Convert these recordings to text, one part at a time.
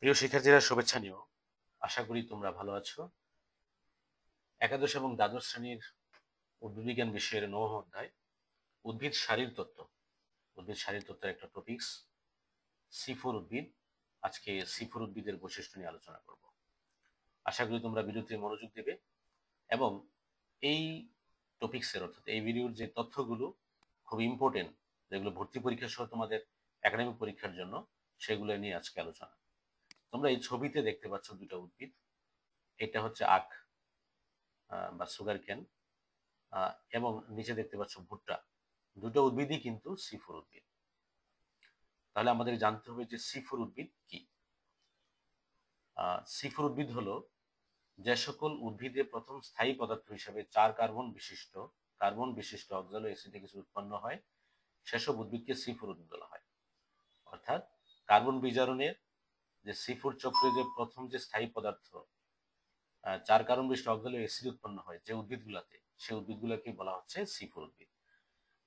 প্রিয় শিক্ষার্থীরা, শুভেচ্ছা নিও। আশা করি তোমরা ভালো আছো। একাদশ এবং দ্বাদশ শ্রেণীর উদ্ভিদবিজ্ঞান বিষয়ের ৯ম অধ্যায় উদ্ভিদ সারির তত্ত্ব। উদ্ভিদ সারির তত্ত্বের একটা টপিকস সি4 উদ্ভিদ। আজকে সি4 উদ্ভিদের বৈশিষ্ট্য নিয়ে আলোচনা করব। আশা করি তোমরা ভিডিওতে মনোযোগ দেবে এবং এই টপিক্সের অর্থাৎ এই ভিডিওর যে তথ্যগুলো খুব ইম্পর্টেন্ট, যেগুলো ভর্তি পরীক্ষা সহ তোমাদের একাডেমিক পরীক্ষার জন্য, সেগুলো নিয়ে আজকে আলোচনা। তোমরা এই ছবিতে দেখতে পাচ্ছ দুটো উদ্ভিদ। এটা হচ্ছে আখ বা সুগার ক্যান, এবং নিচে দেখতে পাচ্ছ ভুট্টা। দুটো উদ্ভিদই কিন্তু সি4 উদ্ভিদ। তাহলে আমাদের জানতে হবে যে সি4 উদ্ভিদ কি। সি4 উদ্ভিদ হলো যে সকল উদ্ভিদে প্রথম স্থায়ী পদার্থ হিসেবে 4 কার্বন বিশিষ্ট অক্সালো অ্যাসিডিক অ্যাসিড উৎপন্ন হয়, সেসব উদ্ভিদকে সি4 উদ্ভিদ বলা হয়। অর্থাৎ কার্বন বিজারণের যে সি4 চক্রে যে প্রথম যে স্থায়ী পদার্থ 4 কার্বন বিশিষ্ট অক্সালো অ্যাসিড উৎপন্ন হয় যে উদ্ভিদগুলোতে, সেই উদ্ভিদগুলোকে বলা হচ্ছে সি4 উদ্ভিদ।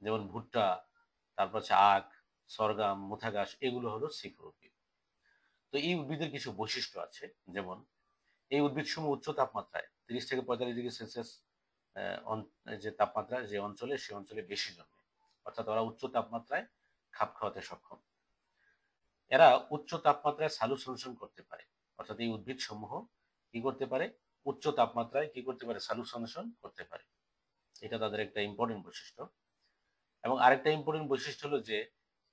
যেমন ভুট্টা, তারপর হচ্ছে আখ, সরগম, মুথা ঘাস, এগুলো হলো সি4 উদ্ভিদ। তো এই উদ্ভিদের কিছু বৈশিষ্ট্য আছে। যেমন এই উদ্ভিদসমূহ উচ্চ তাপমাত্রায় 30 থেকে 45 ডিগ্রি সেলসিয়াস যে তাপমাত্রা যে অঞ্চলে, সে অঞ্চলে বেশি জন্মে। অর্থাৎ ওরা উচ্চ তাপমাত্রায় খাপ খাওয়াতে সক্ষম। এরা উচ্চ তাপমাত্রায় সালু সংশোধন করতে পারে। অর্থাৎ এই উদ্ভিদ সমূহ কি করতে পারে? উচ্চ তাপমাত্রায় কি করতে পারে? সালু সংশোধন করতে পারে। এটা তাদের একটা ইম্পর্টেন্ট বৈশিষ্ট্য। এবং আরেকটা ইম্পর্টেন্ট বৈশিষ্ট্য হলো যে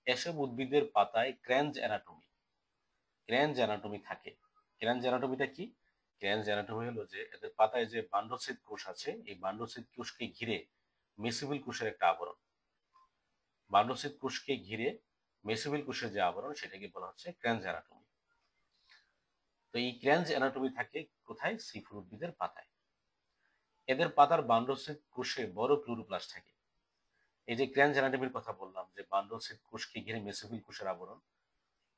এসব উদ্ভিদের পাতায় ক্র্যাঞ্জ অ্যানাটমি থাকে। ক্র্যাঞ্জ অ্যানাটমিটা কি? ক্র্যাঞ্জ অ্যানাটমি হলো যে এদের পাতায় যে বান্ডলসিড কোষ আছে, এই বান্ডলসিড কোষকে ঘিরে মেসোভিল কোষের একটা আবরণ। বান্ডলসিড কোষকে ঘিরে মেসোভিল কোষের যে আবরণ, সেটাকে বলা হচ্ছে ক্র্যাঞ্জ অ্যানাটমি। তো এই ক্র্যাঞ্জ অ্যানাটমি থাকে কোথায়? সি4 উদ্ভিদের পাতায়। এদের পাতার বান্ডলসিড কোষে বড় ক্লোরোপ্লাস্ট থাকে। এই যে ক্র্যাঞ্জ অ্যানাটমির কথা বললাম, যে বান্ডলসিড কোষকে ঘিরে মেসোভিল কোষের আবরণ,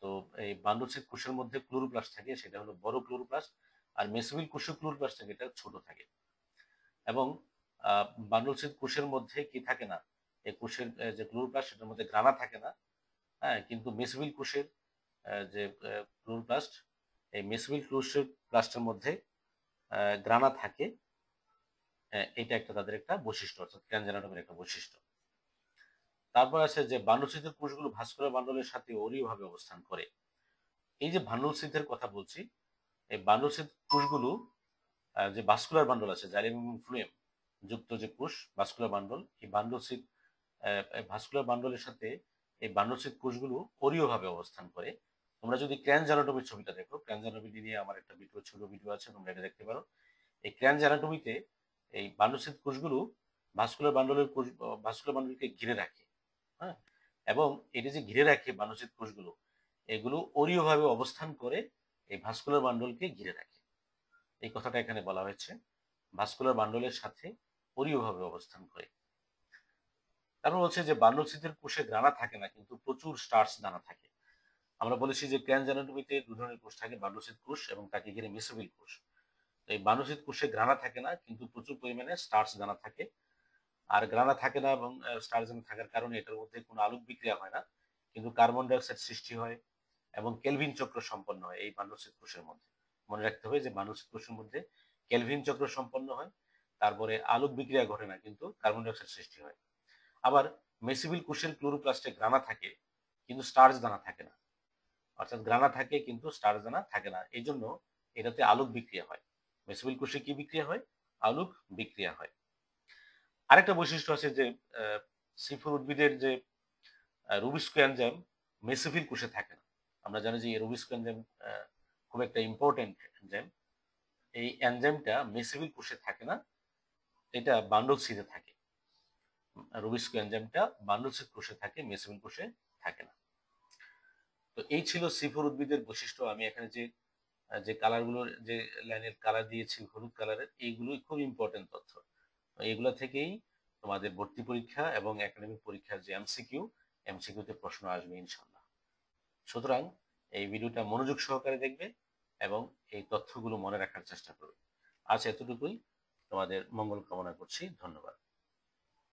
তো এই বান্ডলসিড কোষের মধ্যে ক্লোরোপ্লাস্ট থাকে, সেটা হলো বড় ক্লোরোপ্লাস্ট। আর মেসোভিল কোষে ক্লোরোপ্লাস্ট থাকে, এটা ছোট থাকে। এবং বান্ডলসিড কোষের মধ্যে কি থাকে না? এই কোষের যে ক্লোরোপ্লাস্ট, সেটার মধ্যে গ্রানা থাকে না। হ্যাঁ, কিন্তু মেসোভিল কোষের যে ক্লোরোপ্লাস্ট, এই মেসোভিল কোষের প্লাস্টের মধ্যে গ্রানা থাকে। এটা একটা তাদের একটা বৈশিষ্ট্য, অর্থাৎ ক্র্যাঞ্জ অ্যানাটমির একটা বৈশিষ্ট্য। তারপর আছে যে বান্ডলসিথের কোষগুলো ভাস্কুলার বান্ডলের সাথে অরীয়ভাবে অবস্থান করে। এই যে বান্ডলসিথের কথা বলছি, এই বান্ডলসিথ কোষগুলো যে ভাস্কুলার বান্ডল আছে, জাইলেম এবং ফ্লুয়েম যুক্ত যে কোষ ভাস্কুলার বান্ডল, এই বান্ডলসিথ ভাস্কুলার বান্ডলের সাথে এই বান্ডলসিথ কোষগুলো অরীয়ভাবে অবস্থান করে। তোমরা যদি ক্র্যাঞ্জ অ্যানাটমির ছবিটা দেখো, ক্র্যাঞ্জ অ্যানাটমি নিয়ে আমার একটা ছোট ভিডিও আছে, তোমরা এটা দেখতে পারো। এই ক্র্যাঞ্জ অ্যানাটমিতে এই বান্ডলসিথ কোষগুলো ভাস্কুলার বান্ডলকে ঘিরে রাখে। হ্যাঁ, এবং এটি যে ঘিরে রাখে বান্ডলসিথ কোষগুলো, এগুলো অরীয়ভাবে অবস্থান করে এই ভাস্কুলার বান্ডলকে ঘিরে রাখে। এই কথাটা এখানে বলা হয়েছে, ভাস্কুলার বান্ডলের সাথে অরীয়ভাবে অবস্থান করে। তারপর হচ্ছে যে বান্ডলসিথের কোষে গ্রানা থাকে না, কিন্তু প্রচুর স্টার্চ দানা থাকে। আমরা বলেছি যে ক্র্যাঞ্জ অ্যানাটমিতে দু ধরনের কোষ থাকে, বান্ডলসিথ কোষ এবং তাকে ঘিরে মেসোভিল কোষ। এই বান্ডলসিথ কোষে গ্রানা থাকে না, কিন্তু প্রচুর পরিমাণে স্টার্চ দানা থাকে। আর গ্রানা থাকে না এবং স্টার্চ দানা থাকার কারণে এটার মধ্যে কোনো আলোক বিক্রিয়া হয় না, কিন্তু কার্বন ডাইঅক্সাইড সৃষ্টি হয় এবং কেলভিন চক্র সম্পন্ন হয় এই বান্ডলসিথ কোষের মধ্যে। মনে রাখতে হবে যে বান্ডলসিথ কোষের মধ্যে কেলভিন চক্র সম্পন্ন হয়, তারপরে আলোক বিক্রিয়া ঘটে না, কিন্তু কার্বন ডাইঅক্সাইড সৃষ্টি হয়। আবার মেসোভিল কোষের ক্লোরোপ্লাস্টে গ্রানা থাকে, কিন্তু স্টার্চ দানা থাকে না। অর্থাৎ গ্রানা থাকে কিন্তু স্টার্চ দানা থাকে না, এই জন্য এটাতে আলোক বিক্রিয়া হয়। মেসোভিল কোষে কি বিক্রিয়া হয়? আলোক বিক্রিয়া হয়। আরেকটা বৈশিষ্ট্য আছে যে সি4 উদ্ভিদের যে রুবিস্কো এনজাইম মেসোভিল কোষে থাকে না। আমরা জানি যে এই রুবিস্কো এনজাইম খুব একটা ইম্পর্টেন্ট এনজাইম। এই এনজাইমটা মেসোভিল কোষে থাকে না, এটা বান্ডলসিথে থাকে। রুবিস্কো এনজাইমটা বান্ডলসিথ কোষে থাকে, মেসোভিল কোষে থাকে না। তো এই ছিল সি4 উদ্ভিদের বৈশিষ্ট্য। আমি এখানে যে যে কালারগুলোর যে লাইনের কালার দিয়েছি হলুদ কালারের, এইগুলোই খুব ইম্পর্টেন্ট তথ্য। এইগুলো থেকেই তোমাদের ভর্তি পরীক্ষা এবং একাডেমিক পরীক্ষার যে এমসিকিউতে প্রশ্ন আসবে ইনশাল্লাহ। সুতরাং এই ভিডিওটা মনোযোগ সহকারে দেখবে এবং এই তথ্যগুলো মনে রাখার চেষ্টা করবে। আজ এতটুকুই। তোমাদের মঙ্গল কামনা করছি। ধন্যবাদ।